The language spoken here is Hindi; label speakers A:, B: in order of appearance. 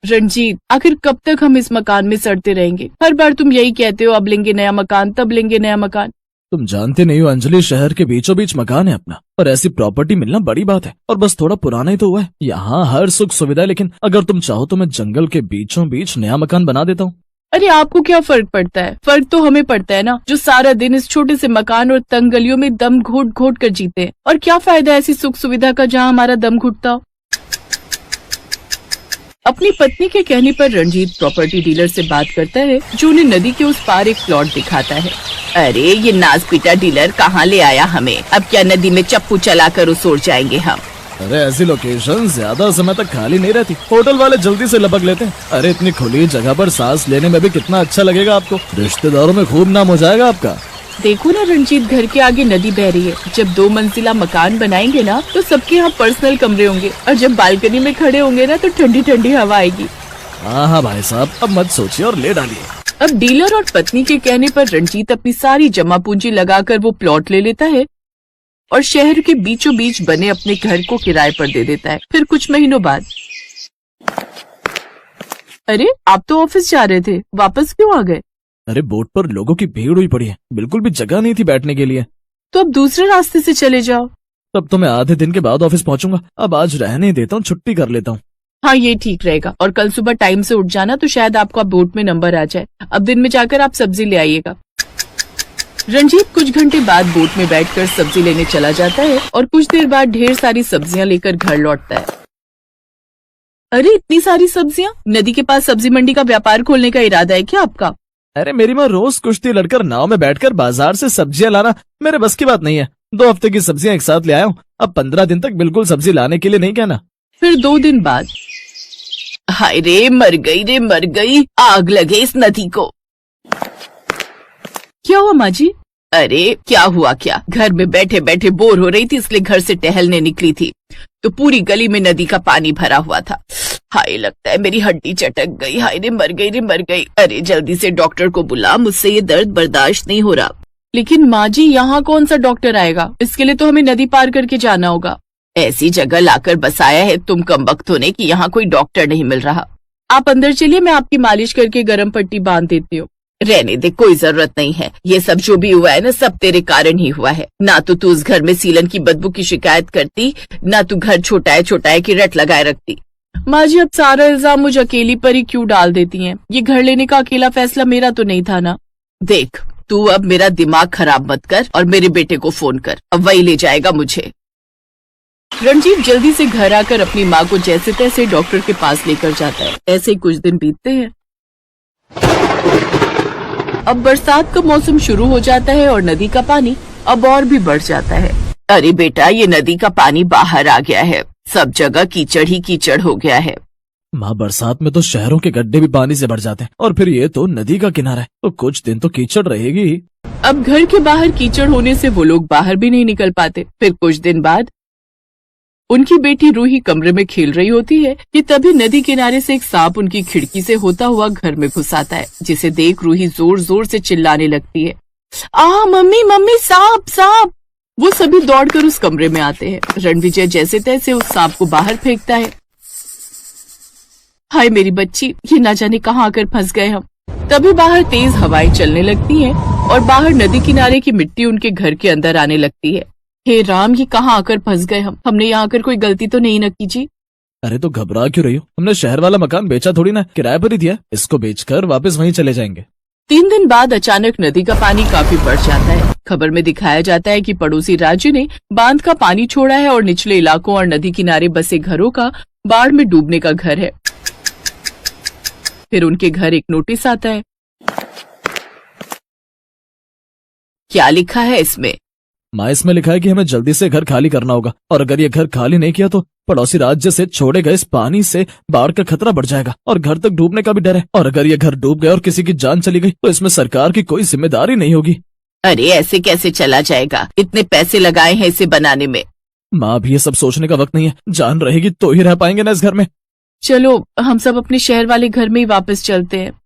A: रंजीत, आखिर कब तक हम इस मकान में सड़ते रहेंगे? हर बार तुम यही कहते हो, अब लेंगे नया मकान, तब लेंगे नया मकान।
B: तुम जानते नहीं हो अंजलि, शहर के बीचों बीच मकान है अपना, और ऐसी प्रॉपर्टी मिलना बड़ी बात है। और बस थोड़ा पुराना ही तो हुआ है। यहाँ हर सुख सुविधा है, लेकिन अगर तुम चाहो तो मैं जंगल के बीचों बीच नया मकान बना देता हूँ।
A: अरे आपको क्या फर्क पड़ता है? फर्क तो हमें पड़ता है ना, जो सारा दिन इस छोटे से मकान और तंग गलियों में दम घोट घोट कर जीते हैं। और क्या फायदा ऐसी सुख सुविधा का जहाँ हमारा दम घुटता हो। अपनी पत्नी के कहने पर रणजीत प्रॉपर्टी डीलर से बात करता है, जो उन्हें नदी के उस पार एक प्लॉट दिखाता है। अरे ये नाज पीटा डीलर कहाँ ले आया हमें? अब क्या नदी में चप्पू चलाकर उसोर जाएंगे हम?
B: अरे ऐसी लोकेशन ज्यादा समय तक खाली नहीं रहती, होटल वाले जल्दी से लपक लेते हैं। अरे इतनी खुली जगह पर सांस लेने में भी कितना अच्छा लगेगा आपको, रिश्तेदारों में खूब नाम हो जाएगा आपका।
A: देखो ना रंजीत, घर के आगे नदी बह रही है। जब 2 मंजिला मकान बनाएंगे ना तो सबके यहाँ पर्सनल कमरे होंगे, और जब बालकनी में खड़े होंगे ना तो ठंडी ठंडी हवा आएगी।
B: हाँ भाई साहब, अब मत सोचिए और ले डालिए।
A: अब डीलर और पत्नी के कहने पर रणजीत अपनी सारी जमा पूंजी लगाकर वो प्लॉट ले लेता है और शहर के बीचों बीच बने अपने घर को किराए पर दे देता है। फिर कुछ महीनों बाद, अरे आप तो ऑफिस जा रहे थे, वापस क्यों आ गए?
B: अरे बोट पर लोगों की भीड़ हुई पड़ी है, बिल्कुल भी जगह नहीं थी बैठने के लिए।
A: तो अब दूसरे रास्ते से चले जाओ।
B: तब तो मैं आधे दिन के बाद ऑफिस पहुंचूंगा। अब आज रहने देता हूँ, छुट्टी कर लेता हूँ।
A: हाँ ये ठीक रहेगा, और कल सुबह टाइम से उठ जाना तो शायद आपका बोट में नंबर आ जाए। अब दिन में जाकर आप सब्जी ले आइएगा। रणजीत कुछ घंटे बाद बोट में बैठकर सब्जी लेने चला जाता है और कुछ देर बाद ढेर सारी सब्जियां लेकर घर लौटता है। अरे इतनी सारी सब्जियां? नदी के पास सब्जी मंडी का व्यापार खोलने का इरादा है क्या आपका?
B: अरे मेरी माँ रोज कुश्ती लड़कर नाव में बैठकर बाजार से सब्जियां लाना मेरे बस की बात नहीं है। 2 हफ्ते की सब्जियां एक साथ ले आया हूँ। अब 15 दिन तक बिल्कुल सब्जी लाने के लिए नहीं कहना।
A: फिर 2 दिन बाद, हाय रे मर गई, आग लगे इस नदी को। क्या हुआ माँ जी? अरे क्या हुआ क्या, घर में बैठे बैठे बोर हो रही थी, इसलिए घर से टहलने निकली थी तो पूरी गली में नदी का पानी भरा हुआ था। हाय लगता है मेरी हड्डी चटक गई। हाय रे मर गई। अरे जल्दी से डॉक्टर को बुला, मुझसे ये दर्द बर्दाश्त नहीं हो रहा। लेकिन माँ जी यहाँ कौन सा डॉक्टर आएगा? इसके लिए तो हमें नदी पार करके जाना होगा। ऐसी जगह लाकर बसाया है तुम कमबख्त होने की यहाँ कोई डॉक्टर नहीं मिल रहा। आप अंदर चलिए, मैं आपकी मालिश करके गर्म पट्टी बांध देती हूँ। रहने दे, कोई जरूरत नहीं है। ये सब जो भी हुआ है ना, सब तेरे कारण ही हुआ है। ना तो तू उस घर में सीलन की बदबू की शिकायत करती, ना तू घर छोटा की रट लगाए रखती। माँ जी अब सारा इल्जाम मुझे अकेली पर ही क्यों डाल देती हैं? ये घर लेने का अकेला फैसला मेरा तो नहीं था ना। देख तू अब मेरा दिमाग खराब मत कर और मेरे बेटे को फोन कर, अब वही ले जाएगा मुझे। रणजीत जल्दी से घर आकर अपनी माँ को जैसे तैसे डॉक्टर के पास लेकर जाता है। ऐसे कुछ दिन बीतते हैं। अब बरसात का मौसम शुरू हो जाता है और नदी का पानी अब और भी बढ़ जाता है। अरे बेटा, ये नदी का पानी बाहर आ गया है, सब जगह कीचड़ ही कीचड़ हो गया है।
B: माँ बरसात में तो शहरों के गड्ढे भी पानी से भर जाते हैं, और फिर ये तो नदी का किनारा है, तो कुछ दिन तो कीचड़ रहेगी।
A: अब घर के बाहर कीचड़ होने से वो लोग बाहर भी नहीं निकल पाते। फिर कुछ दिन बाद उनकी बेटी रूही कमरे में खेल रही होती है कि तभी नदी किनारे से एक सांप उनकी खिड़की से होता हुआ घर में घुस आता है, जिसे देख रूही जोर जोर से चिल्लाने लगती है, आ मम्मी सांप सांप। वो सभी दौड़कर उस कमरे में आते हैं। रणविजय जैसे तैसे उस सांप को बाहर फेंकता है। हाय मेरी बच्ची, ये ना जाने कहाँ आकर फंस गए हम। तभी बाहर तेज हवाएं चलने लगती हैं और बाहर नदी किनारे की मिट्टी उनके घर के अंदर आने लगती है। हे राम, ये कहाँ आकर फंस गए हम? हमने यहाँ आकर कोई गलती तो नहीं न की जी?
B: अरे तो घबरा क्यों रही हो? हमने शहर वाला मकान बेचा थोड़ी ना, किराए पर ही दिया। इसको बेचकर वापस वहीं चले जाएंगे।
A: 3 दिन बाद अचानक नदी का पानी काफी बढ़ जाता है। खबर में दिखाया जाता है कि पड़ोसी राज्य ने बांध का पानी छोड़ा है और निचले इलाकों और नदी किनारे बसे घरों का बाढ़ में डूबने का घर है। फिर उनके घर एक नोटिस आता है। क्या लिखा है इसमें?
B: माँ इसमें लिखा है कि हमें जल्दी से घर खाली करना होगा, और अगर ये घर खाली नहीं किया तो पड़ोसी राज्य से छोड़े गए इस पानी से बाढ़ का खतरा बढ़ जाएगा और घर तक डूबने का भी डर है। और अगर ये घर डूब गया और किसी की जान चली गई तो इसमें सरकार की कोई जिम्मेदारी नहीं होगी।
A: अरे ऐसे कैसे चला जाएगा? इतने पैसे लगाए हैं इसे बनाने में।
B: माँ भी ये सब सोचने का वक्त नहीं है, जान रहेगी तो ही रह पाएंगे ना इस घर में।
A: चलो हम सब अपने शहर वाले घर में ही वापस चलते हैं।